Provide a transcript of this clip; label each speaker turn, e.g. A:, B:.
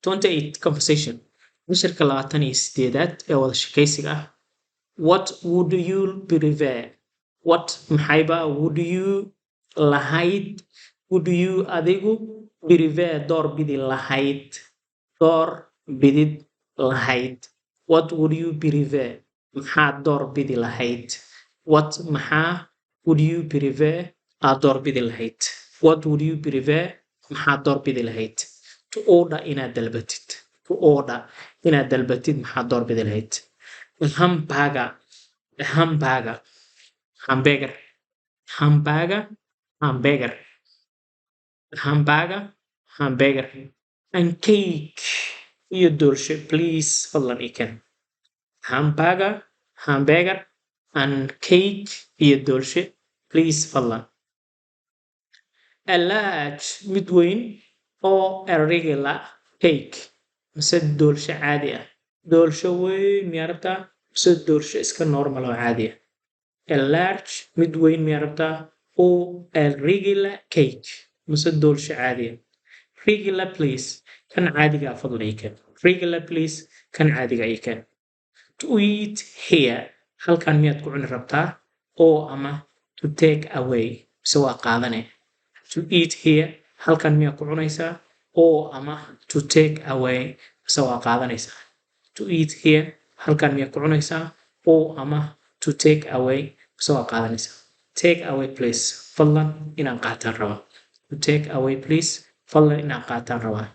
A: 28 conversation cashirka 28aad ee wada shaqaysiga ah. What would you prefer? What maxayba would you lahayd? Would you adigu prefer door bidi lahayd? Door bidid lahayd. What would you prefer? Maxaad door bidi lahayd? What maxaa would you prefer? Aad door bidi lahayd. What would you prefer? Maxaad door bidi lahayd? To order inaad dalbatid. To order inaad dalbatid maxaad door bidi lahayd. Hamburger, hamburger, hamburger, hamburger, hamburger, hamburger, hamburger, and cake. Iyo dulce, please, fadlan ii keen. Hamburger, hamburger, and cake. Iyo dulce, please, fadlan. A large, mid weyn, or a regular cake. Mise dulce caadi ah. Dulce weyn miyaa rabtaa? Mise dulce iska normal oo caadi ah. A large, mid weyn miyaa rabtaa? Or a regular cake. Mise dulce caadi ah. Regular, please. Kan caadiga ah fadlan ii keen. Regular, please. Kan caadiga ii keen. To eat here. Halkan miyaad ku cuni rabtaa? Or ama to take away. Mise waa qaadanee. To eat here. Halkan miyaad ku cunaysaa? Or ama to take away. Mise waa qaadanaysaa. To eat here. Halkan miyaad ku cunaysaa? Or ama to take away. Mise waa qaadanaysaa. Take away, please. Fadlan inaan qaataan rabaa. To take away, please. Fadlan inaan qaataan rabaa.